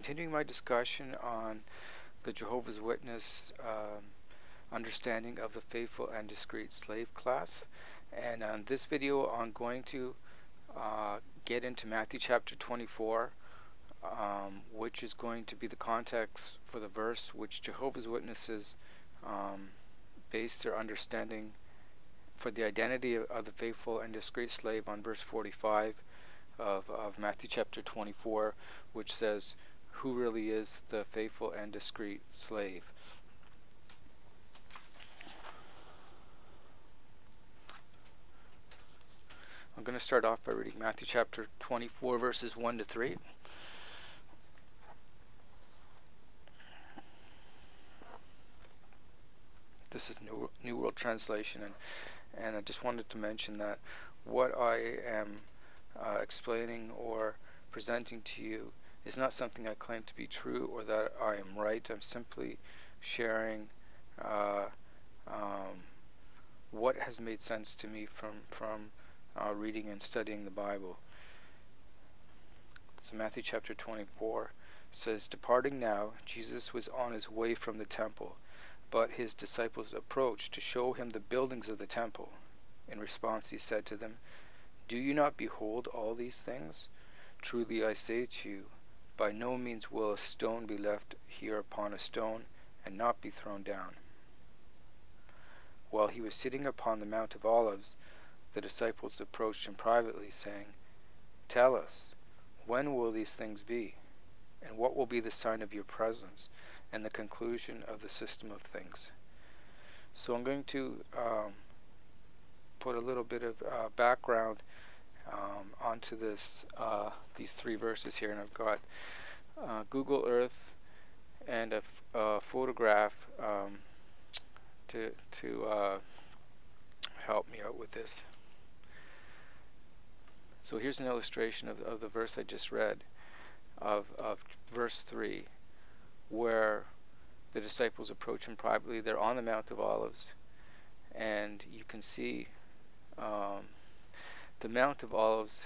continuing my discussion on the Jehovah's Witness understanding of the faithful and discreet slave class. And on this video, I'm going to get into Matthew chapter 24, which is going to be the context for the verse which Jehovah's Witnesses base their understanding for the identity of the faithful and discreet slave on verse 45 of Matthew chapter 24, which says, who really is the faithful and discreet slave? I'm going to start off by reading Matthew chapter 24, verses 1 to 3. This is New World Translation, and I just wanted to mention that what I am explaining or presenting to you is not something I claim to be true or that I am right. I'm simply sharing what has made sense to me from reading and studying the Bible. So Matthew chapter 24 says, departing now, Jesus was on his way from the temple, but his disciples approached to show him the buildings of the temple. In response he said to them, do you not behold all these things? Truly I say to you, by no means will a stone be left here upon a stone, and not be thrown down. While he was sitting upon the Mount of Olives, the disciples approached him privately, saying, tell us, when will these things be? And what will be the sign of your presence and the conclusion of the system of things? So I'm going to put a little bit of background onto these three verses here, and I've got Google Earth and a photograph to help me out with this. So here's an illustration of the verse I just read, of verse 3, where the disciples approach him privately. They're on the Mount of Olives, and you can see the Mount of Olives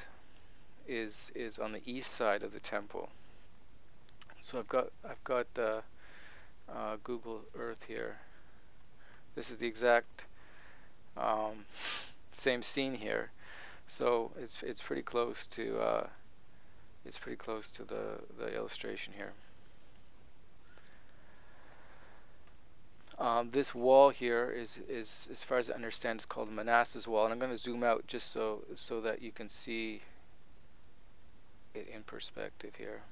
is on the east side of the temple. So I've got Google Earth here. This is the exact same scene here. So it's pretty close to the illustration here. This wall here is, as far as I understand, it's called Manasseh's wall, and I'm going to zoom out just so that you can see it in perspective here.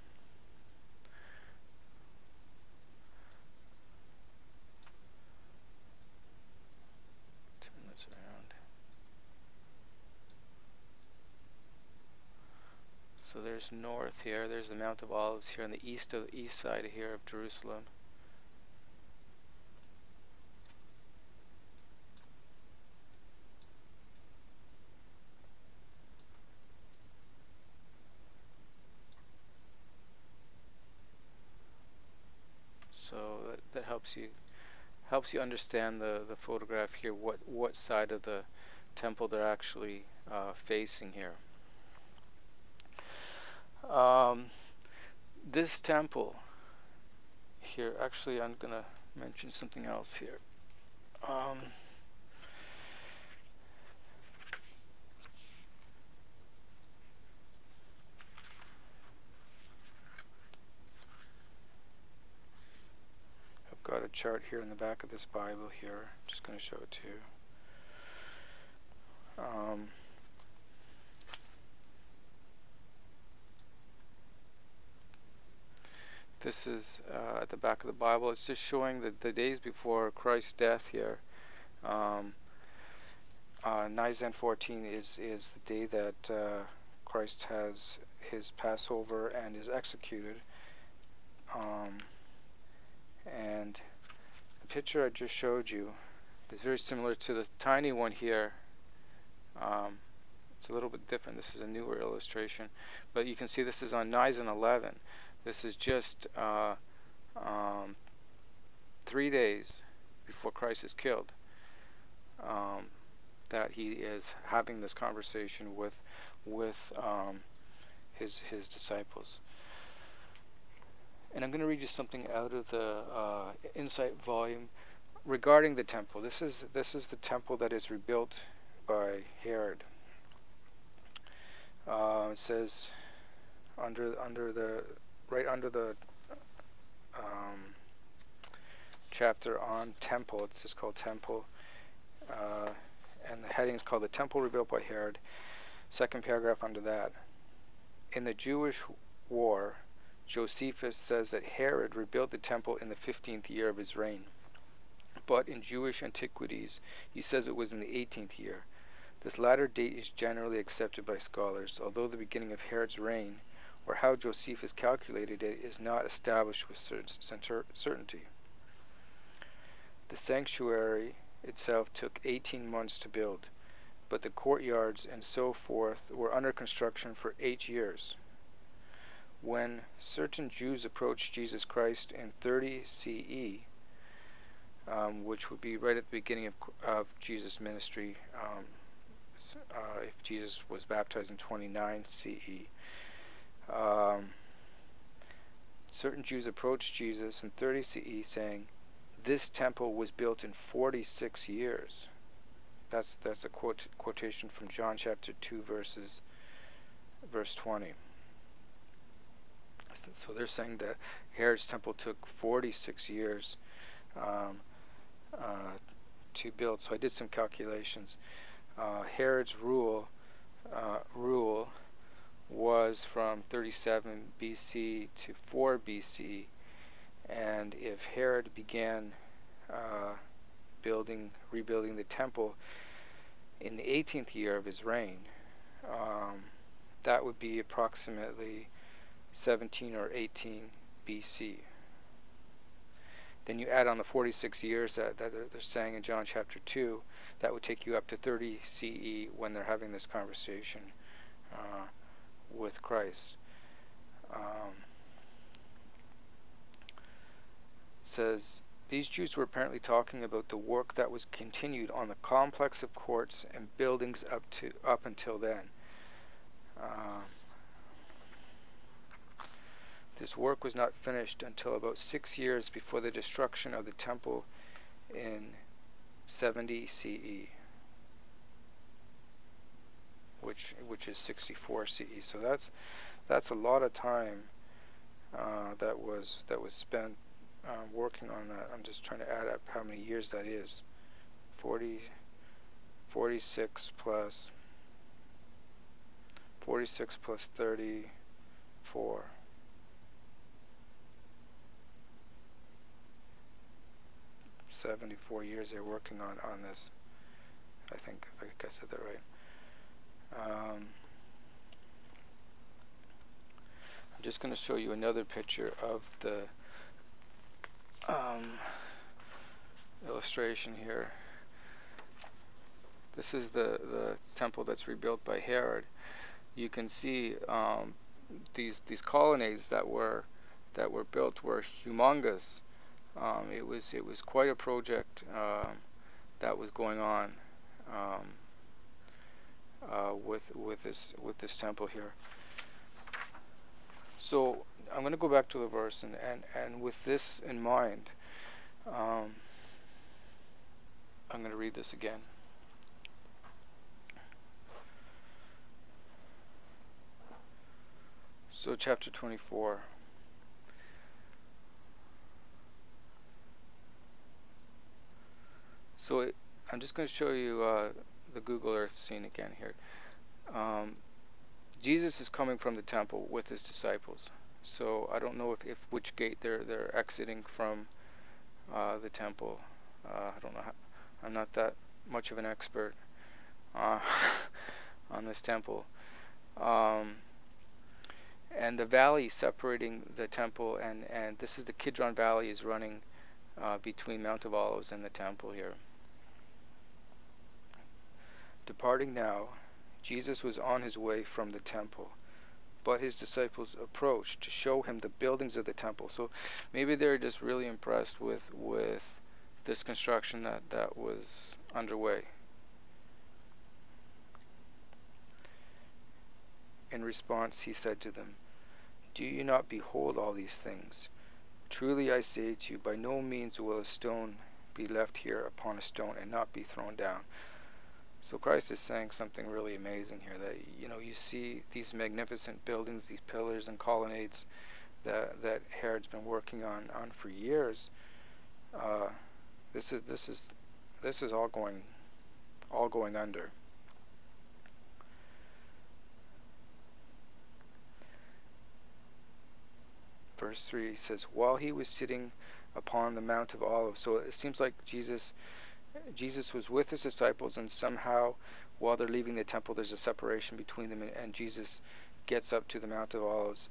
Turn this around. So there's north here. There's the Mount of Olives here on the east side here of Jerusalem. So that helps you understand the photograph here, what side of the temple they're actually facing here. This temple here, actually I'm going to mention something else here. I've got a chart here in the back of this Bible here. I'm just going to show it to you. This is at the back of the Bible. It's just showing the days before Christ's death here. Nisan 14 is the day that Christ has his Passover and is executed. And the picture I just showed you is very similar to the tiny one here. It's a little bit different. This is a newer illustration, but you can see this is on Nisan 11. This is just 3 days before Christ is killed, that he is having this conversation with his disciples. And I'm going to read you something out of the Insight volume regarding the temple. This is the temple that is rebuilt by Herod. It says under the chapter on temple. It's just called temple, and the heading is called the temple rebuilt by Herod. Second paragraph under that. In the Jewish war, Josephus says that Herod rebuilt the temple in the 15th year of his reign. But in Jewish antiquities, he says it was in the 18th year. This latter date is generally accepted by scholars, although the beginning of Herod's reign, or how Josephus calculated it, is not established with certainty. The sanctuary itself took 18 months to build, but the courtyards and so forth were under construction for 8 years. When certain Jews approached Jesus Christ in 30 CE, which would be right at the beginning of Jesus' ministry, if Jesus was baptized in 29 CE. Certain Jews approached Jesus in 30 CE saying, "This temple was built in 46 years." That's a quotation from John chapter 2 verse 20. So they're saying that Herod's temple took 46 years to build. So I did some calculations. Herod's rule was from 37 BC to 4 BC, and if Herod began rebuilding the temple in the 18th year of his reign, that would be approximately 17 or 18 BC. Then you add on the 46 years that they're saying in John chapter 2, that would take you up to 30 CE when they're having this conversation with Christ. It says, these Jews were apparently talking about the work that was continued on the complex of courts and buildings up until then. This work was not finished until about 6 years before the destruction of the temple in 70 CE, which is 64 CE. So that's a lot of time that was spent working on that. I'm just trying to add up how many years that is. 46 plus 34. 74 years they're working on this. I think I said that right. I'm just going to show you another picture of the illustration here. This is the temple that's rebuilt by Herod. You can see these colonnades that were built were humongous. It was quite a project that was going on with this temple here. So I'm going to go back to the verse, and with this in mind, I'm going to read this again. So chapter 24. So I'm just going to show you the Google Earth scene again here. Jesus is coming from the temple with his disciples. So I don't know if which gate they're exiting from the temple. I don't know. I'm not that much of an expert on this temple. And the valley separating the temple and this is the Kidron Valley is running between Mount of Olives and the temple here. Departing now, Jesus was on his way from the temple, but his disciples approached to show him the buildings of the temple. So maybe they're just really impressed with this construction that was underway. In response, he said to them, "Do you not behold all these things? Truly I say to you, by no means will a stone be left here upon a stone and not be thrown down. So Christ is saying something really amazing here, that you see these magnificent buildings, these pillars and colonnades that Herod's been working on for years. This is all going under. Verse 3 says, while he was sitting upon the Mount of Olives. So it seems like Jesus was with his disciples, and somehow while they're leaving the temple there's a separation between them, and Jesus gets up to the Mount of Olives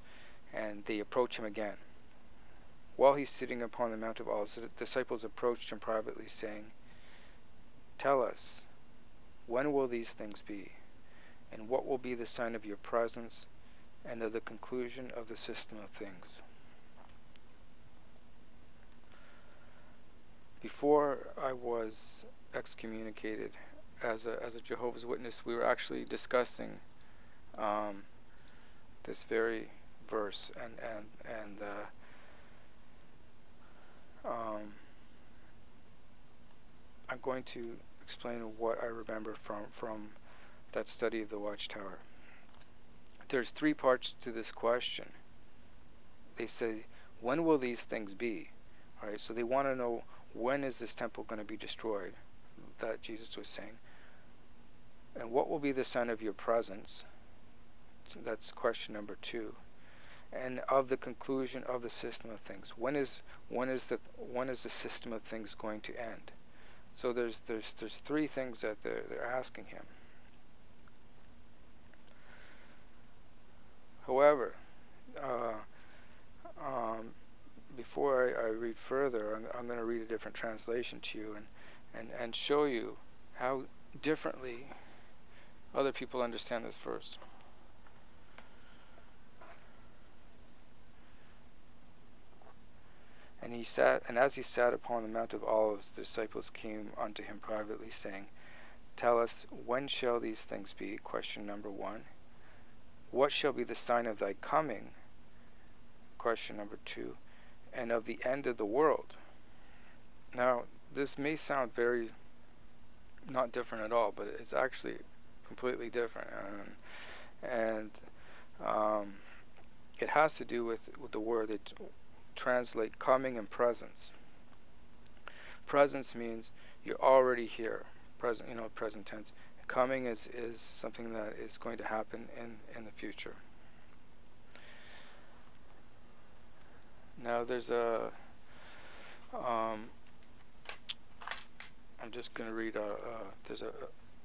and they approach him again. While he's sitting upon the Mount of Olives, the disciples approached him privately, saying, tell us, when will these things be? And what will be the sign of your presence and of the conclusion of the system of things? Before I was excommunicated as a Jehovah's Witness, we were actually discussing this very verse, and I'm going to explain what I remember from that study of the Watchtower. There's three parts to this question. They say, when will these things be? All right, so they want to know, when is this temple going to be destroyed, that Jesus was saying. And what will be the sign of your presence? That's question number 2. And of the conclusion of the system of things. When is the system of things going to end? So there's 3 things that they're asking him. However, before I read further, I'm going to read a different translation to you and show you how differently other people understand this verse. And as he sat upon the Mount of Olives, the disciples came unto him privately, saying, tell us, when shall these things be? Question number 1. What shall be the sign of thy coming? Question number 2. And of the end of the world. Now, this may sound very not different at all, but it's actually completely different. And it has to do with the word that translate coming and presence. Presence means you're already here. Present, present tense. Coming is something that is going to happen in the future. Now there's I'm just going to read there's a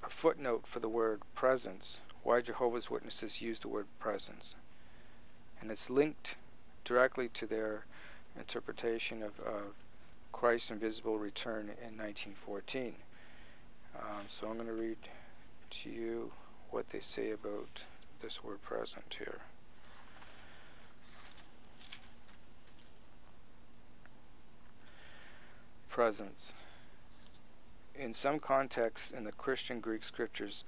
footnote for the word presence, why Jehovah's Witnesses use the word presence. And it's linked directly to their interpretation of Christ's invisible return in 1914. So I'm going to read to you what they say about this word present here. Presence. In some contexts in the Christian Greek scriptures,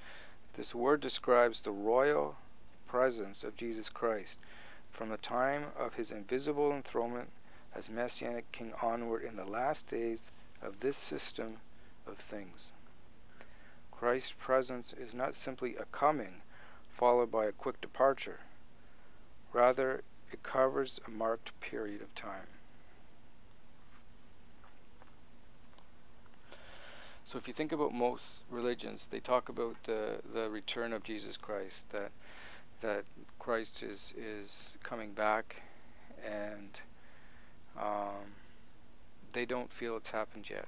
this word describes the royal presence of Jesus Christ from the time of his invisible enthronement as Messianic King onward in the last days of this system of things. Christ's presence is not simply a coming followed by a quick departure. Rather, it covers a marked period of time. So if you think about most religions, they talk about the return of Jesus Christ, that Christ is coming back, and they don't feel it's happened yet.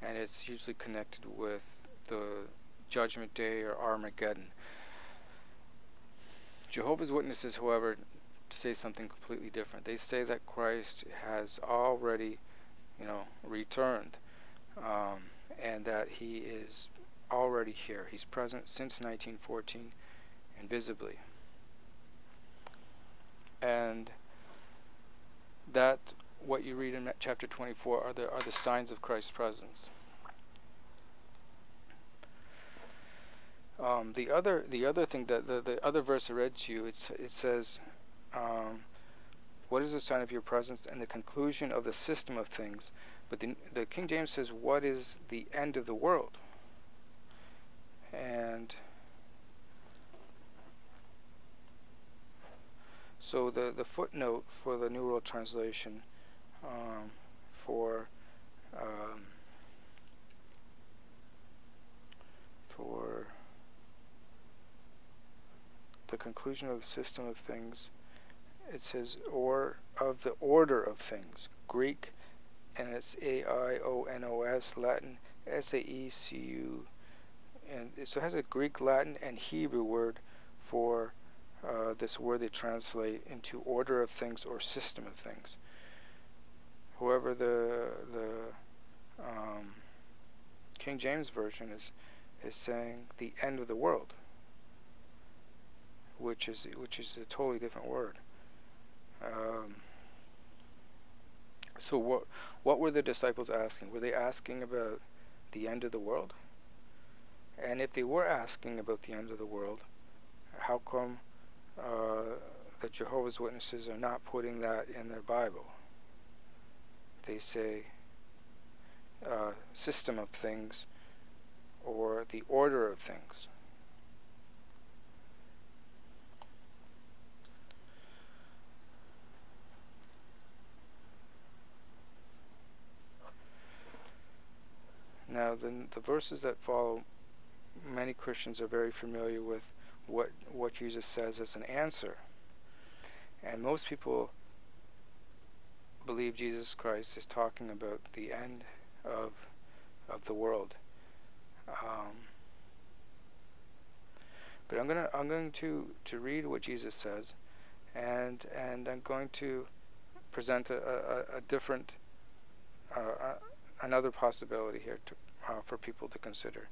And it's usually connected with the Judgment Day or Armageddon. Jehovah's Witnesses, however, say something completely different. They say that Christ has already, returned, and that he is already here. He's present since 1914, invisibly. And that what you read in chapter 24 are the signs of Christ's presence. The other thing, that the other verse I read to you, it says, what is the sign of your presence and the conclusion of the system of things. But the King James says, what is the end of the world? And so the footnote for the New World Translation for the conclusion of the system of things, it says, or of the order of things. Greek, and it's A-I-O-N-O-S, Latin, S-A-E-C-U, and so it has a Greek, Latin, and Hebrew word for this word they translate into order of things or system of things. However, the King James Version is saying the end of the world, which is a totally different word. So what were the disciples asking? Were they asking about the end of the world? And if they were asking about the end of the world, how come the Jehovah's Witnesses are not putting that in their Bible? They say system of things or the order of things. Now, the verses that follow, many Christians are very familiar with what Jesus says as an answer. And most people believe Jesus Christ is talking about the end of the world. But I'm going to read what Jesus says, and I'm going to present a different another possibility here for people to consider.